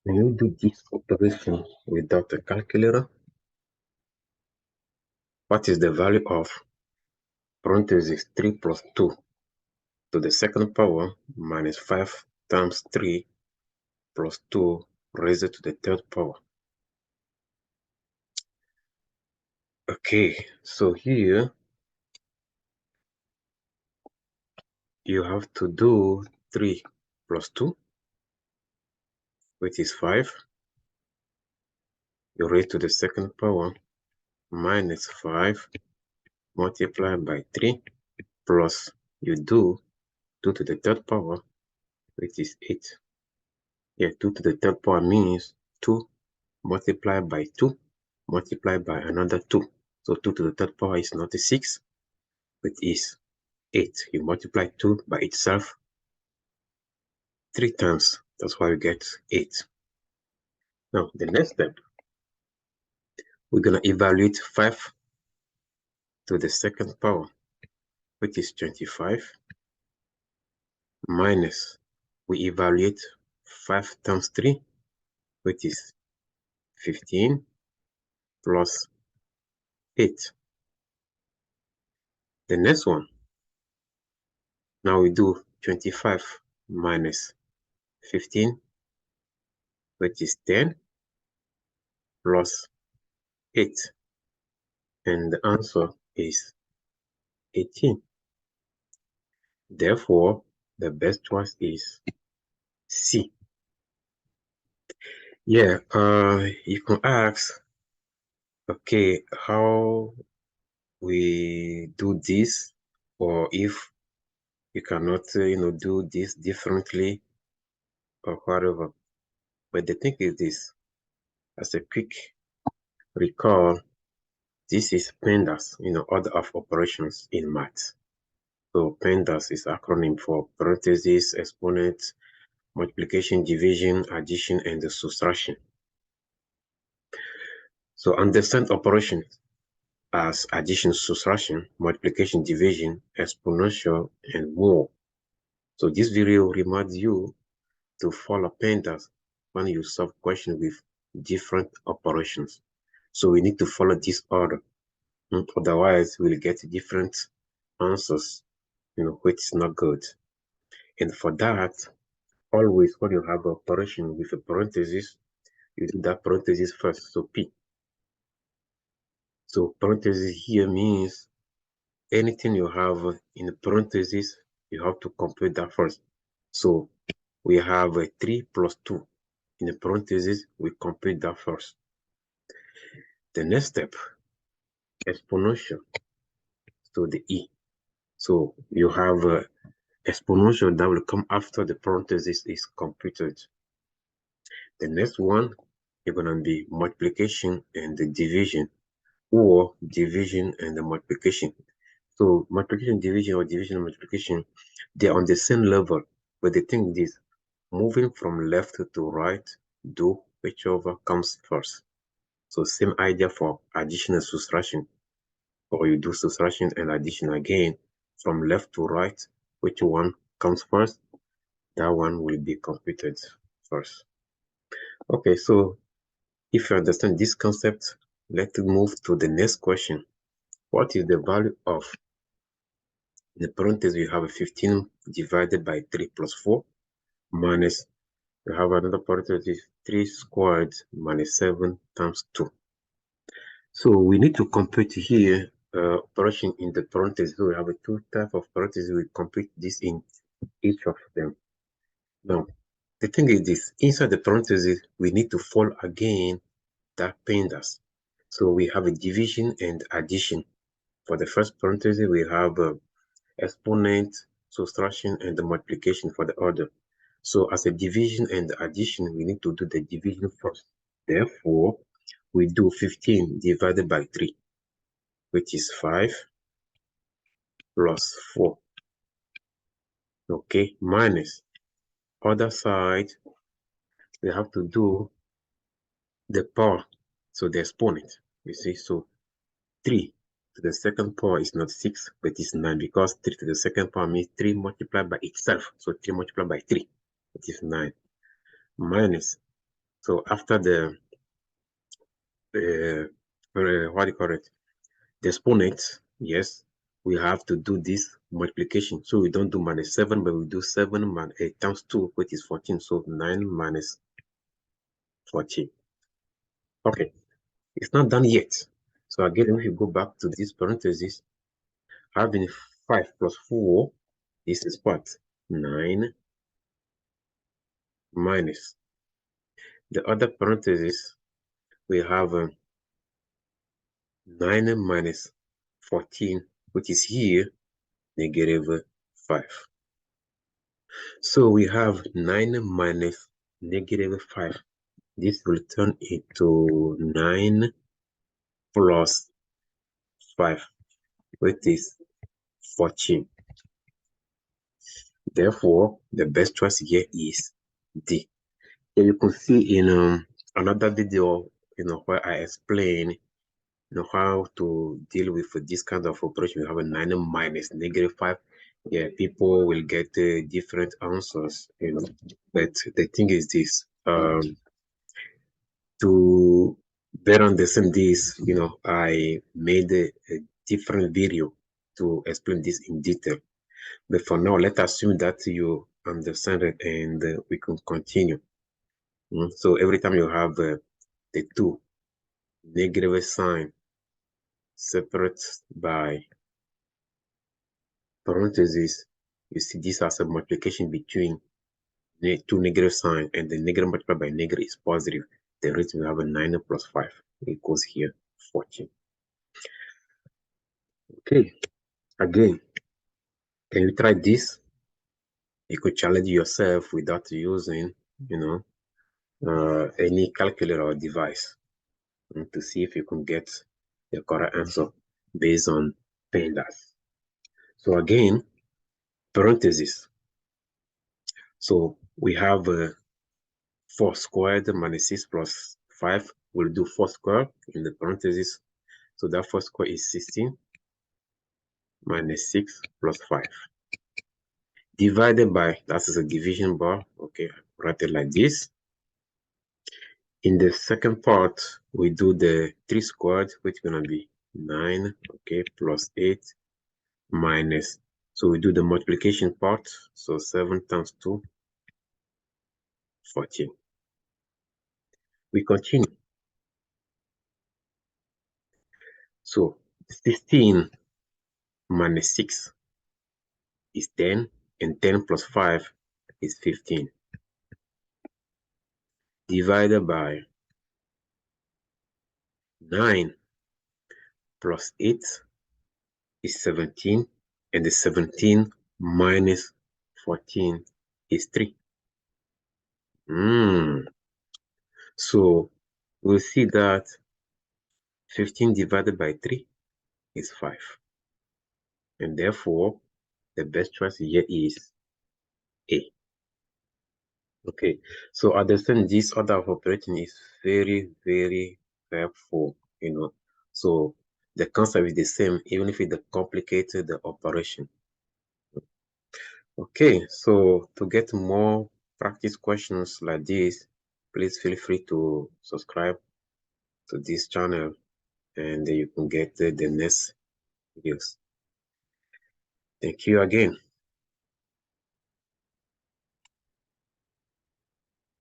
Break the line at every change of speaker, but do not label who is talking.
When you do this operation without a calculator, what is the value of parenthesis 3 plus 2 to the second power minus 5 times 3 plus 2 raised to the third power? Okay, so here you have to do 3 plus 2, which is 5. You raise to the second power minus 5 multiplied by 3 plus you do 2 to the third power, which is 8. Yeah, 2 to the third power means 2 multiplied by 2 multiplied by another 2. So 2 to the third power is not 6, but is 8. You multiply 2 by itself 3 times. That's why you get 8. Now, the next step, we're going to evaluate 5 to the second power, which is 25, minus, we evaluate 5 times 3, which is 15, plus 8. The next one, now we do 25 minus 15, which is 10, plus 8. And the answer is 18. Therefore, the best choice is C. Yeah, you can ask, okay, how we do this, or if you cannot, do this differently or whatever. But the thing is this, as a quick recall, this is PEMDAS, order of operations in math. So PEMDAS is acronym for parentheses, exponent, multiplication, division, addition, and the subtraction. So understand operations as addition, subtraction, multiplication, division, exponential, and more. So this video reminds you to follow PEMDAS when you solve questions with different operations. So we need to follow this order. Otherwise, we'll get different answers, which is not good. And for that, always when you have an operation with a parenthesis, you do that parenthesis first, so P. So parenthesis here means anything you have in parenthesis, you have to complete that first. So we have a 3 plus 2 in the parenthesis, we complete that first. The next step, exponential, so the E. So you have exponential that will come after the parenthesis is completed. The next one is going to be multiplication and the division, or division and the multiplication. So multiplication, division, or division and multiplication, they're on the same level, but the thing is, moving from left to right, do whichever comes first. So same idea for addition and subtraction, or you do subtraction and addition again, from left to right, which one comes first, that one will be completed first. Okay, so if you understand this concept, let's move to the next question. What is the value of, in the parentheses, we have 15 divided by 3 plus 4, minus, we have another parenthesis, 3 squared minus 7 times 2. So we need to compute here operation in the parentheses. So we have a 2 type of parentheses. We compute this in each of them. Now, the thing is this, inside the parentheses, we need to follow again that PEMDAS. So we have a division and addition. For the first parenthesis, we have exponent, subtraction, and the multiplication for the other. So as a division and addition, we need to do the division first. Therefore, we do 15 divided by 3, which is 5, plus 4. Okay, minus. Other side, we have to do the power, so the exponent. You see, so 3 to the second power is not 6, but it's 9, because 3 to the second power means 3 multiplied by itself. So 3 multiplied by 3, which is 9. Minus. So after the what do you call it? The exponent, yes, we have to do this multiplication. So we don't do -7, but we do 7 minus 8 times 2, which is 14. So 9 minus 14. Okay, it's not done yet. So again, if you go back to this parenthesis, having 5 plus 4, this is what? 9 minus. The other parenthesis, we have 9 minus 14, which is here, -5. So we have 9 minus -5. This will turn into 9 plus 5, which is 14. Therefore, the best choice here is D. And you can see in another video, where I explain, how to deal with this kind of operation. We have a 9 minus -5. Yeah, people will get different answers, But the thing is this, to better understand this, I made a different video to explain this in detail. But for now, let's assume that you understand it and we can continue. So every time you have the two negative sign separate by parentheses, you see this as a multiplication between two negative sign, and the negative multiplied by negative is positive. The rate we have a 9 plus 5 equals here 14. Okay, again, can you try this? You could challenge yourself without using, any calculator or device, to see if you can get the correct answer based on PEMDAS. So again, parentheses. So we have 4 squared minus 6 plus 5. We'll do 4 squared in the parentheses. So that 4 squared is 16 minus 6 plus 5. Divided by, that is a division bar. Okay, write it like this. In the second part, we do the 3 squared, which is going to be 9, okay, plus 8 minus, so we do the multiplication part. So 7 times 2, 14. We continue. So 16 minus 6 is 10, and 10 plus 5 is 15. Divided by 9 plus 8 is 17, and the 17 minus 14 is 3. So we'll see that 15 divided by 3 is 5. And therefore, the best choice here is A. Okay, so understand this order of operating is very, very helpful, So the concept is the same, even if it complicated the operation. Okay, so to get more practice questions like this, please feel free to subscribe to this channel, and you can get the next videos. Thank you again.